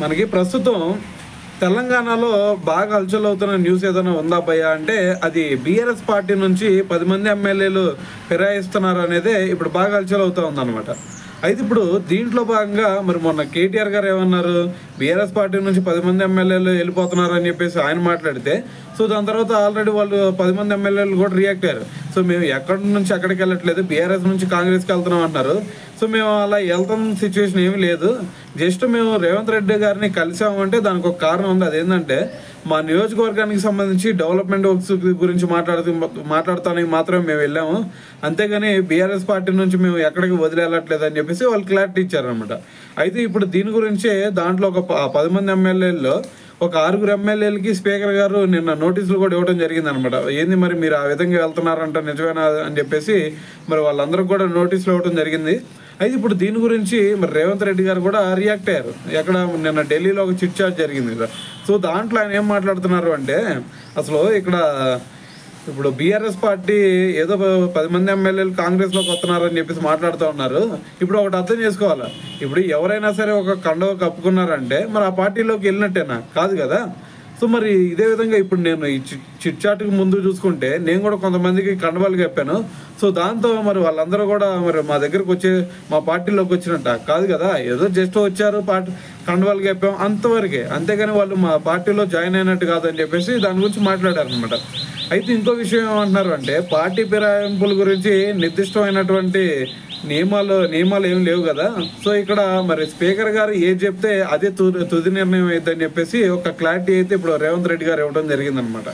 మనకి ప్రస్తుతం తెలంగాణలో బాగా హల్చల్ అవుతున్న న్యూస్ ఏదైనా ఉందా భయ్య అంటే అది బీఆర్ఎస్ పార్టీ నుంచి 10 మంది ఎమ్మెల్యేలు ఫిరాయిస్తున్నారు అనేదే ఇప్పుడు బాగా హల్చల్ అవుతూ ఉందన్నమాట. అయితే ఇప్పుడు దీంట్లో భాగంగా మరి మొన్న కేటీఆర్ గారు ఏమన్నారు, బీఆర్ఎస్ పార్టీ నుంచి 10 మంది ఎమ్మెల్యేలు వెళ్ళిపోతున్నారు అని చెప్పేసి ఆయన మాట్లాడితే, సో దాని తర్వాత ఆల్రెడీ వాళ్ళు 10 మంది ఎమ్మెల్యేలు కూడా రియాక్ట్ అయ్యారు. సో మేము ఎక్కడి నుంచి ఎక్కడికి వెళ్ళట్లేదు, బీఆర్ఎస్ నుంచి కాంగ్రెస్కి వెళ్తున్నాం అంటున్నారు. సో మేము అలా వెళ్తాం సిచ్యువేషన్ ఏమీ లేదు, జస్ట్ మేము రేవంత్ రెడ్డి గారిని కలిసామంటే దానికి ఒక కారణం ఉంది. అదేంటంటే మా నియోజకవర్గానికి సంబంధించి డెవలప్మెంట్ వర్క్స్ గురించి మాట్లాడతానికి మాత్రమే మేము వెళ్ళాము, అంతేగాని బీఆర్ఎస్ పార్టీ నుంచి మేము ఎక్కడికి వదిలేయట్లేదు అని చెప్పేసి వాళ్ళు క్లారిటీ ఇచ్చారనమాట. అయితే ఇప్పుడు దీని గురించే దాంట్లో ఒక 10 మంది ఎమ్మెల్యేల్లో ఒక 6 ఎమ్మెల్యేలకి స్పీకర్ గారు నిన్న నోటీసులు కూడా ఇవ్వడం జరిగింది అనమాట. ఏంది మరి మీరు ఆ విధంగా వెళ్తున్నారంట నిజమేనా అని చెప్పేసి మరి వాళ్ళందరూ కూడా నోటీసులు ఇవ్వడం జరిగింది. అయితే ఇప్పుడు దీని గురించి మరి రేవంత్ రెడ్డి గారు కూడా రియాక్ట్ అయ్యారు. ఎక్కడ నిన్న ఢిల్లీలో ఒక చిట్ చాట్ జరిగింది కదా. సో దాంట్లో ఆయన ఏం మాట్లాడుతున్నారు అంటే, అసలు ఇక్కడ ఇప్పుడు బీఆర్ఎస్ పార్టీ ఏదో 10 మంది ఎమ్మెల్యేలు కాంగ్రెస్లోకి వస్తున్నారని చెప్పేసి మాట్లాడుతూ ఉన్నారు. ఇప్పుడు ఒకటి అర్థం చేసుకోవాలా, ఇప్పుడు ఎవరైనా సరే ఒక కండవ కప్పుకున్నారంటే మరి ఆ పార్టీలోకి వెళ్ళినట్టేనా? కాదు కదా. సో మరి ఇదే విధంగా ఇప్పుడు నేను ఈ చిట్ చాట్కి ముందు చూసుకుంటే నేను కూడా కొంతమందికి కండవాళ్ళు కప్పాను. సో దాంతో మరి వాళ్ళందరూ కూడా మరి మా దగ్గరకు వచ్చే మా పార్టీలోకి వచ్చినట్ట కాదు కదా. ఏదో జస్ట్ వచ్చారు, కండవాళ్ళు కప్పాం అంతవరకే, అంతేగాని వాళ్ళు మా పార్టీలో జాయిన్ అయినట్టు కాదని చెప్పేసి దాని గురించి మాట్లాడారు అనమాట. అయితే ఇంకో విషయం ఏమంటున్నారు అంటే, పార్టీ ఫిరాయింపుల గురించి నిర్దిష్టమైనటువంటి నియమాలు ఏం లేవు కదా. సో ఇక్కడ మరి స్పీకర్ గారు ఏది చెప్తే అదే తుది నిర్ణయం అయిద్దని చెప్పేసి ఒక క్లారిటీ అయితే ఇప్పుడు రేవంత్ రెడ్డి గారు ఇవ్వడం జరిగిందనమాట.